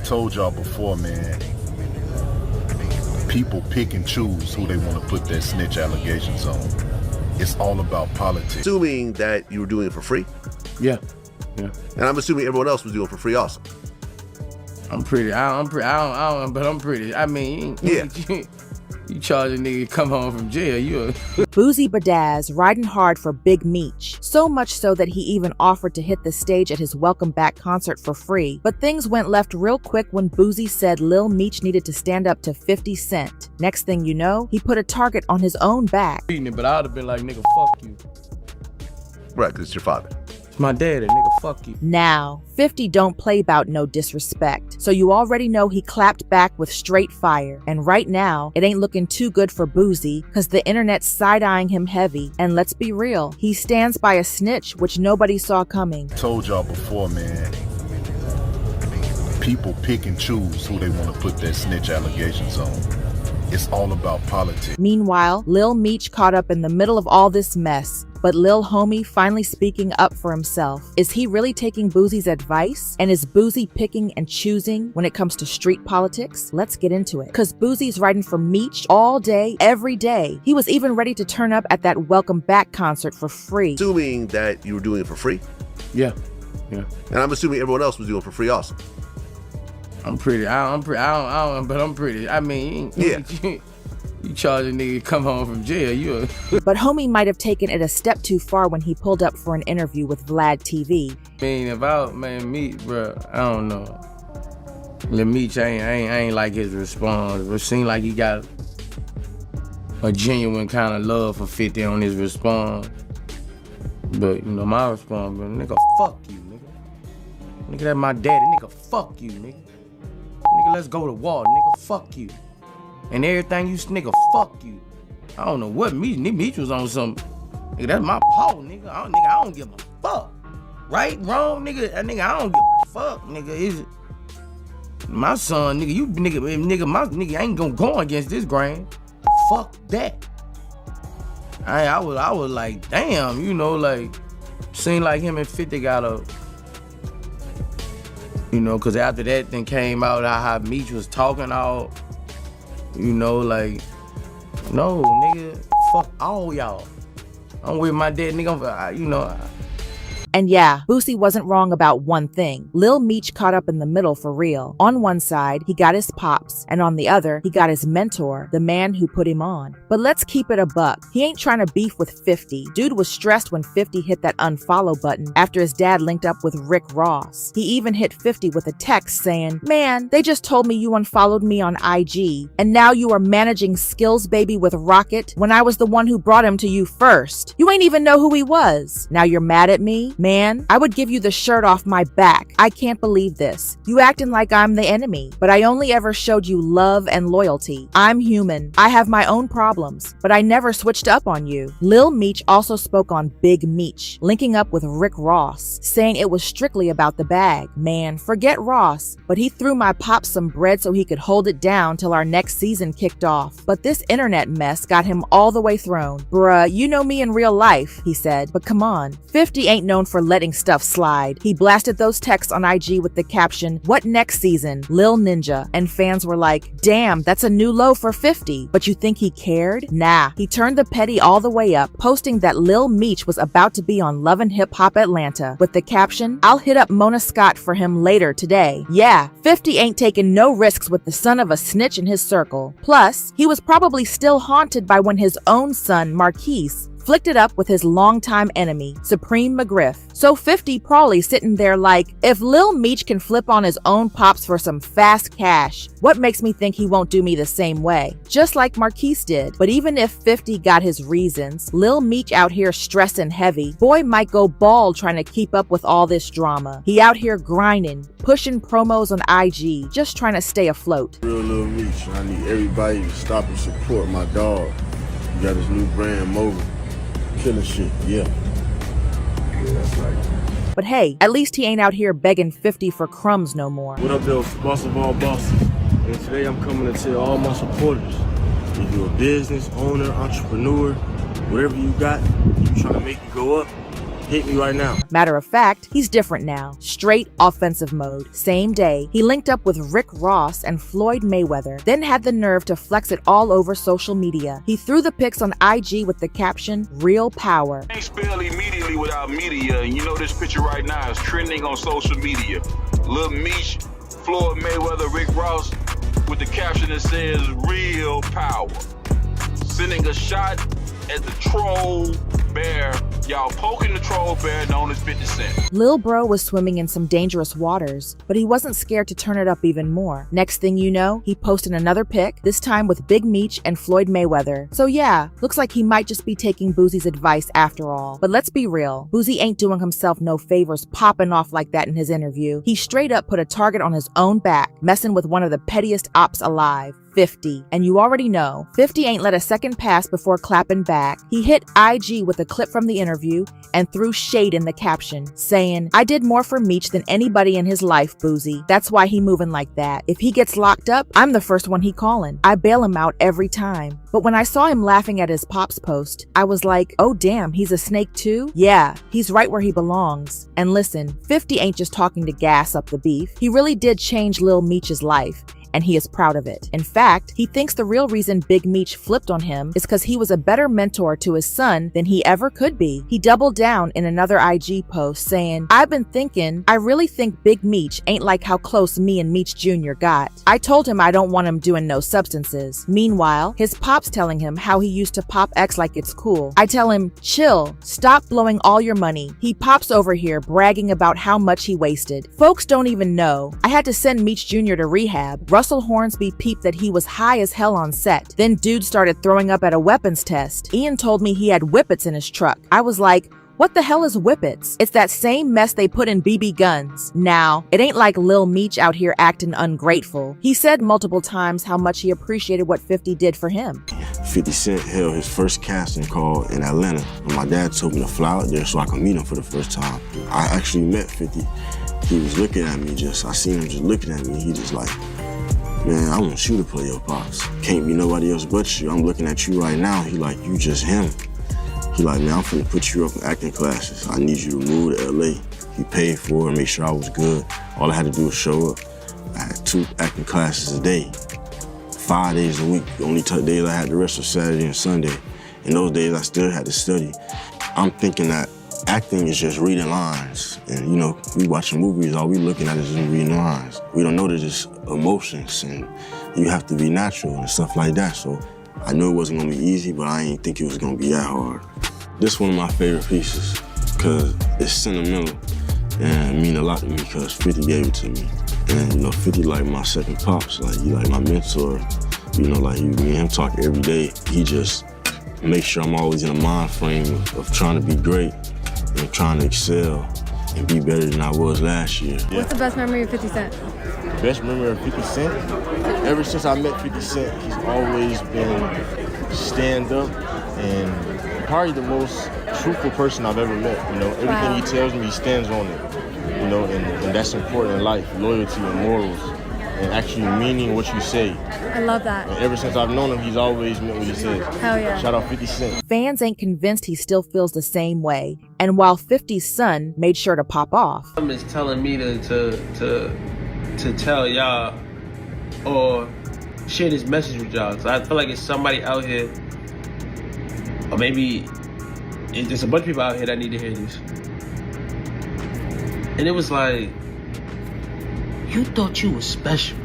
Told y'all before, man. People pick and choose who they want to put their snitch allegations on. It's all about politics. Assuming that you were doing it for free? Yeah. And I'm assuming everyone else was doing it for free also. I'm pretty. But I'm pretty. I mean, yeah. You charge a nigga to come home from jail, you Boozy Badazz riding hard for Big Meech. So much so that he even offered to hit the stage at his Welcome Back concert for free. But things went left real quick when Boozy said Lil Meech needed to stand up to 50 Cent. Next thing you know, he put a target on his own back. But I would have been like, nigga, fuck you. Right, because it's your father. It's my daddy, nigga, fuck you. Now, 50 don't play about no disrespect. So you already know he clapped back with straight fire. And right now, it ain't looking too good for Boozy, cause the internet's side-eyeing him heavy. And let's be real, he stands by a snitch which nobody saw coming. Told y'all before, man. People pick and choose who they want to put their snitch allegations on. It's all about politics. Meanwhile, Lil Meech caught up in the middle of all this mess. But Lil Homie finally speaking up for himself. Is he really taking Boozy's advice? And is Boozy picking and choosing when it comes to street politics? Let's get into it. Cause Boozy's riding for Meech all day, every day. He was even ready to turn up at that Welcome Back concert for free. Assuming that you were doing it for free? Yeah. And I'm assuming everyone else was doing it for free also. I'm pretty. But I'm pretty. I mean, yeah. You charge a nigga to come home from jail, you But Homie might have taken it a step too far when he pulled up for an interview with Vlad TV. I mean, Meech, bro, I don't know. Lil Meech, I ain't like his response. It seemed like he got a genuine kind of love for 50 on his response. But, you know, my response, bro, nigga, fuck you, nigga. Nigga, that's my daddy, nigga, fuck you, nigga. Nigga, let's go to war, nigga, fuck you. And everything you nigga, fuck you. I don't know what Meech was on some. Nigga, that's my paw, nigga. I don't give a fuck. Right, wrong, nigga. I don't give a fuck, nigga. Is it my son, nigga? You nigga, my nigga ain't gonna go against this grain. Fuck that. I was like, damn, you know, like, seemed like him and 50 got a. You know, cause after that then came out how Meech was talking all. You know, like, no, nigga, fuck all y'all. I'm with my dad, nigga, you know. And yeah, Boosie wasn't wrong about one thing. Lil Meech caught up in the middle for real. On one side, he got his pops, and on the other, he got his mentor, the man who put him on. But let's keep it a buck. He ain't trying to beef with 50. Dude was stressed when 50 hit that unfollow button after his dad linked up with Rick Ross. He even hit 50 with a text saying, "Man, they just told me you unfollowed me on IG, and now you are managing Skills Baby with Rocket when I was the one who brought him to you first. You ain't even know who he was. Now you're mad at me? Man, I would give you the shirt off my back. I can't believe this. You acting like I'm the enemy, but I only ever showed you love and loyalty. I'm human. I have my own problems, but I never switched up on you." Lil Meech also spoke on Big Meech, linking up with Rick Ross, saying it was strictly about the bag. Man, forget Ross, but he threw my pop some bread so he could hold it down till our next season kicked off. But this internet mess got him all the way thrown. "Bruh, you know me in real life," he said, but come on, 50 ain't known for letting stuff slide. He blasted those texts on IG with the caption, "What next season? Lil Ninja." And fans were like, damn, that's a new low for 50. But you think he cared? Nah, he turned the petty all the way up, posting that Lil Meech was about to be on Love and Hip Hop Atlanta with the caption, "I'll hit up Mona Scott for him later today." Yeah, 50 ain't taking no risks with the son of a snitch in his circle. Plus, he was probably still haunted by when his own son, Marquise, flicked it up with his longtime enemy, Supreme McGriff. So 50 probably sitting there like, if Lil Meech can flip on his own pops for some fast cash, what makes me think he won't do me the same way? Just like Marquise did. But even if 50 got his reasons, Lil Meech out here stressing heavy, boy might go bald trying to keep up with all this drama. He out here grinding, pushing promos on IG, just trying to stay afloat. Real Lil Meech, I need everybody to stop and support my dog. He got his new brand, Mogul. Killing shit, yeah. That's right. But hey, at least he ain't out here begging 50 for crumbs no more. What up, though? Boss of all bosses. And today I'm coming to tell all my supporters, if you're a business owner, entrepreneur, whatever you got, you trying to make it go up, Hit me right now. Matter of fact, he's different now. Straight offensive mode. Same day, he linked up with Rick Ross and Floyd Mayweather, then had the nerve to flex it all over social media. He threw the pics on IG with the caption, "Real power." Ain't spell immediately without media, and you know this picture right now is trending on social media. Lil Meech, Floyd Mayweather, Rick Ross, with the caption that says "Real power." Sending a shot at the troll bear. Y'all poking the troll bear known as 50 Cent. Lil Bro was swimming in some dangerous waters, but he wasn't scared to turn it up even more. Next thing you know, he posted another pic, this time with Big Meech and Floyd Mayweather. So yeah, looks like he might just be taking Boosie's advice after all. But let's be real, Boosie ain't doing himself no favors popping off like that in his interview. He straight up put a target on his own back, messing with one of the pettiest ops alive. 50. And you already know, 50 ain't let a second pass before clapping back. He hit IG with a clip from the interview and threw shade in the caption, saying, "I did more for Meech than anybody in his life, Boosie. That's why he moving like that. If he gets locked up, I'm the first one he calling. I bail him out every time." But when I saw him laughing at his Pops post, I was like, oh damn, he's a snake too? Yeah, he's right where he belongs. And listen, 50 ain't just talking to gas up the beef. He really did change Lil Meech's life, and he is proud of it. In fact, he thinks the real reason Big Meech flipped on him is because he was a better mentor to his son than he ever could be. He doubled down in another IG post saying, "I've been thinking, I really think Big Meech ain't like how close me and Meech Jr. got. I told him I don't want him doing no substances." Meanwhile, his pops telling him how he used to pop X like it's cool. I tell him, chill, stop blowing all your money. He pops over here bragging about how much he wasted. Folks don't even know. I had to send Meech Jr. to rehab. Russell Hornsby peeped that he was high as hell on set. Then dude started throwing up at a weapons test. Ian told me he had whippets in his truck. I was like, what the hell is whippets? It's that same mess they put in BB guns. Now, it ain't like Lil Meech out here acting ungrateful. He said multiple times how much he appreciated what 50 did for him. 50 Cent held his first casting call in Atlanta, and my dad told me to fly out there so I could meet him for the first time. I actually met 50. He was looking at me I seen him just looking at me. He just like, "Man, I want you to play your pops. Can't be nobody else but you. I'm looking at you right now." He like, "You just him." He like, "Man, I'm finna put you up in acting classes. I need you to move to LA." He paid for it, make sure I was good. All I had to do was show up. I had 2 acting classes a day, 5 days a week. The only days I had the rest was Saturday and Sunday. In those days, I still had to study. I'm thinking that acting is just reading lines. And you know, we watching movies, all we looking at is just reading lines. We don't know that it's emotions and you have to be natural and stuff like that. So I knew it wasn't gonna be easy, but I didn't think it was gonna be that hard. This one of my favorite pieces because it's sentimental and it mean a lot to me because 50 gave it to me. And you know, 50 like my second pops, like he like my mentor. You know, like me and him talk every day. He just makes sure I'm always in a mind frame of trying to be great and trying to excel and be better than I was last year. What's the best memory of 50 Cent? Best memory of 50 Cent? Ever since I met 50 Cent, he's always been stand up and probably the most truthful person I've ever met. You know, everything he tells me, he stands on it. You know, and that's important in life, loyalty and morals, and actually meaning what you say. I love that. And ever since I've known him, he's always meant what he says. Hell yeah. Shout out 50 Cent. Fans ain't convinced he still feels the same way. And while 50's son made sure to pop off, Is telling me to tell y'all or share this message with y'all. Cause I feel like it's somebody out here, or maybe there's a bunch of people out here that need to hear this. And it was like, you thought you was special.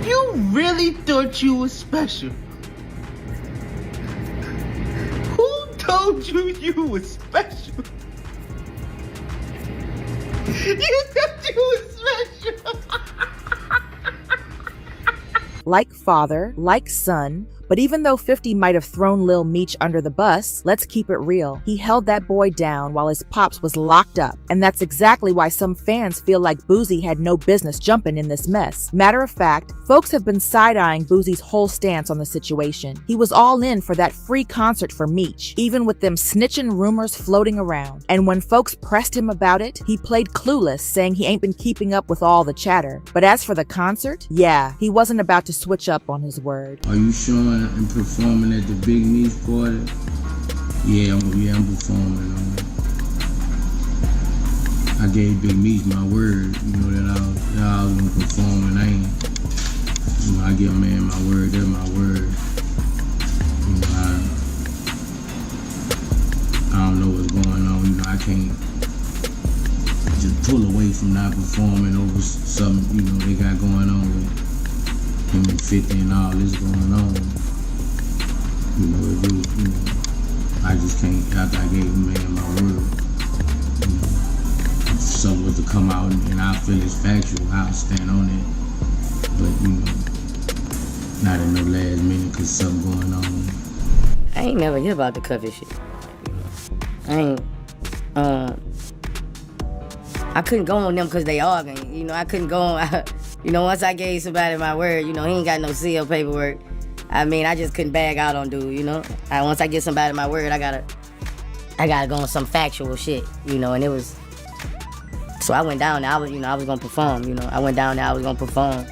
You really thought you was special. Who told you you was special? You thought you was special. like father, like son. But even though 50 might have thrown Lil Meech under the bus, let's keep it real. He held that boy down while his pops was locked up. And that's exactly why some fans feel like Boosie had no business jumping in this mess. Matter of fact, folks have been side-eyeing Boosie's whole stance on the situation. He was all in for that free concert for Meech, even with them snitching rumors floating around. And when folks pressed him about it, he played clueless, saying he ain't been keeping up with all the chatter. But as for the concert, yeah, he wasn't about to switch up on his word. Are you showing and performing at the Big Meech party? I'm performing. I gave Big Meech my word, that I was gonna perform, and I give a man my word. That's my word. I don't know what's going on. I can't just pull away from not performing over something, they got going on with him and 50 and all this going on. I just can't, after I gave the man my word, if something was to come out and I feel it's factual, I'll stand on it. But, not in the last minute because something going on. I ain't never hear about the cover shit. I couldn't go on them because they arguing. I couldn't go on, once I gave somebody my word, he ain't got no seal paperwork. I just couldn't bag out on dude, once I get somebody my word, I gotta go on some factual shit, and it was, so I went down there, I was gonna perform, I went down there, I was gonna perform.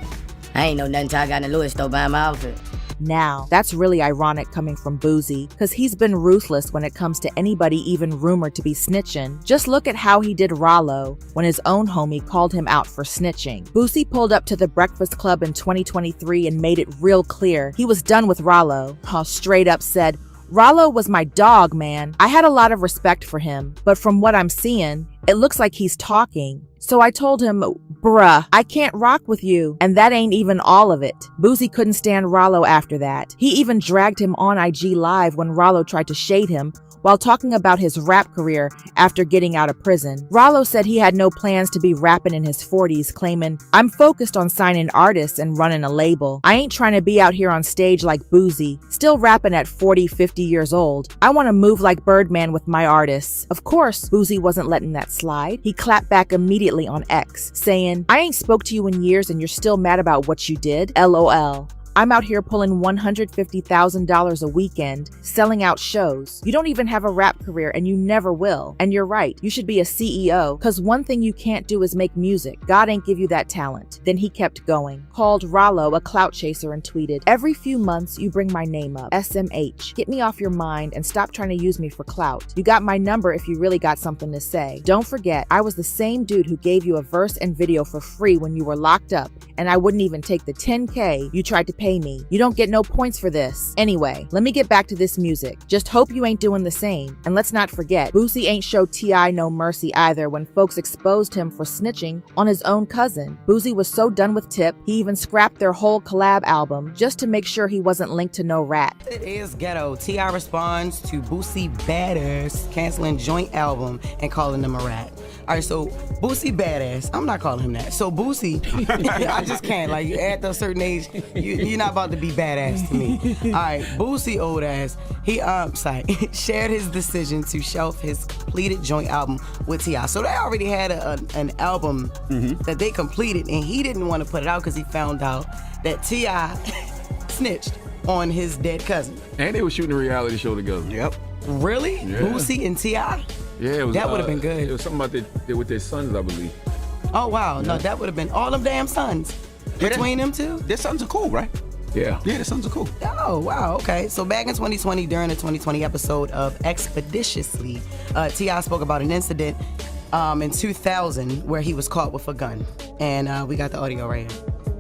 I ain't know nothing till I got in the Louis store buying my outfit. Now, that's really ironic coming from Boosie, because he's been ruthless when it comes to anybody even rumored to be snitching. Just look at how he did Rollo when his own homie called him out for snitching. Boosie pulled up to the Breakfast Club in 2023 and made it real clear he was done with Rollo. Straight up said, "Rollo was my dog, man. I had a lot of respect for him, but from what I'm seeing, it looks like he's talking. So I told him, bruh, I can't rock with you. And that ain't even all of it." Boosie couldn't stand Rollo after that. He even dragged him on IG Live when Rollo tried to shade him while talking about his rap career after getting out of prison. Rollo said he had no plans to be rapping in his 40s, claiming, "I'm focused on signing artists and running a label. I ain't trying to be out here on stage like Boosie, still rapping at 40, 50 years old. I want to move like Birdman with my artists." Of course, Boosie wasn't letting that slide. He clapped back immediately on X, saying, "I ain't spoke to you in years and you're still mad about what you did? LOL. I'm out here pulling $150,000 a weekend, selling out shows. You don't even have a rap career and you never will. And you're right, you should be a CEO, cause one thing you can't do is make music. God ain't give you that talent." Then he kept going, called Rollo a clout chaser and tweeted, "Every few months you bring my name up. SMH. Get me off your mind and stop trying to use me for clout. You got my number if you really got something to say. Don't forget, I was the same dude who gave you a verse and video for free when you were locked up, and I wouldn't even take the $10K you tried to pay me. You don't get no points for this. Anyway, let me get back to this music. Just hope you ain't doing the same. And let's not forget, Boosie ain't show T.I. no mercy either when folks exposed him for snitching on his own cousin. Boosie was so done with Tip, he even scrapped their whole collab album just to make sure he wasn't linked to no rat." It is ghetto. T.I. responds to Boosie Badass canceling joint album and calling him a rat. All right, so Boosie Badass, I'm not calling him that. So Boosie, I just can't. Like, at a certain age, you're not about to be badass to me. All right, Boosie old ass, he shared his decision to shelf his completed joint album with T.I. So they already had an album that they completed, and he didn't want to put it out because he found out that T.I. snitched on his dead cousin. And they were shooting a reality show together. Yep. Really? Yeah. Boosie and T.I.? Yeah, it was, that would have been good. It was something about with their sons, I believe. Oh, wow. Yeah. No, that would have been all them damn sons. Between them two? Their sons are cool, right? Yeah. Yeah, their sons are cool. Oh, wow. Okay. So back in 2020, during the 2020 episode of Expeditiously, T.I. spoke about an incident in 2000 where he was caught with a gun. And we got the audio right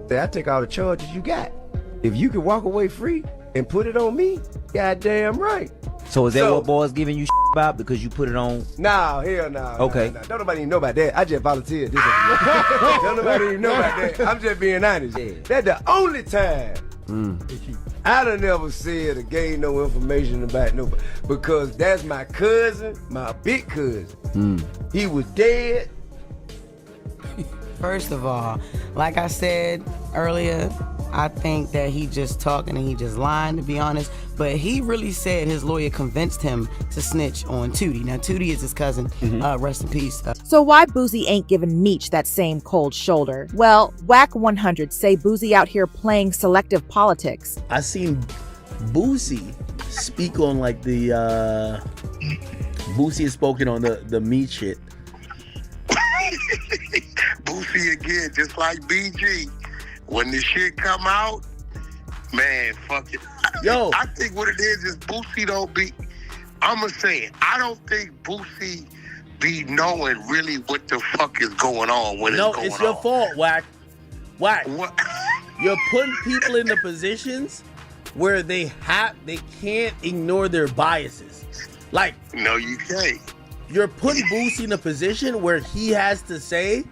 here. I take all the charges you got. If you can walk away free and put it on me, goddamn right. So is that what boys giving you about because you put it on? Nah, hell nah. Okay. Nah. Don't nobody even know about that. I just volunteered. Don't nobody even know about that. I'm just being honest. Yeah. That's the only time I done never said or gave no information about nobody, because that's my cousin, my big cousin. He was dead. First of all, like I said earlier, I think that he just talking and he just lying, to be honest. But he really said his lawyer convinced him to snitch on Tootie. Now, Tootie is his cousin. Rest in peace. So why Boosie ain't giving Meech that same cold shoulder? Well, Whack 100 say Boosie out here playing selective politics. I seen Boosie speak on like the Boosie has spoken on the Meech shit. Boosie again, just like BG. When this shit come out, man, fuck it. Yo, I think what it is Boosie don't be. I'ma say it. I don't think Boosie be knowing really what the fuck is going on when it's going on. No, it's your fault, Wack. Wack. What? You're putting people into positions where they can't ignore their biases. Like, no, you can't. You're putting Boosie in a position where he has to say,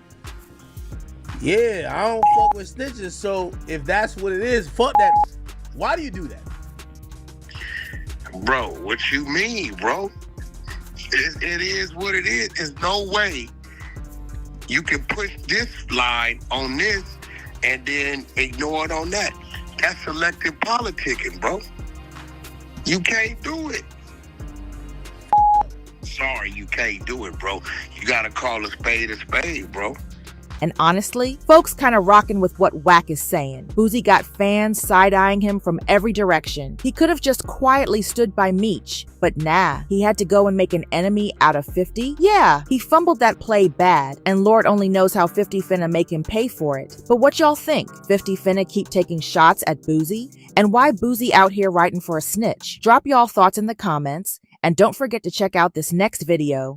yeah, I don't fuck with snitches, so if that's what it is, fuck that. Why do you do that? Bro, what you mean, bro? It is what it is. There's no way you can push this line on this and then ignore it on that. That's selective politicking, bro. You can't do it. Sorry, you can't do it, bro. You gotta call a spade, bro. And honestly, folks kinda rocking with what Wack is saying. Boosie got fans side-eyeing him from every direction. He could have just quietly stood by Meech, but nah, he had to go and make an enemy out of 50? Yeah, he fumbled that play bad, and Lord only knows how 50 finna make him pay for it. But what y'all think? 50 finna keep taking shots at Boosie? And why Boosie out here writing for a snitch? Drop y'all thoughts in the comments, and don't forget to check out this next video.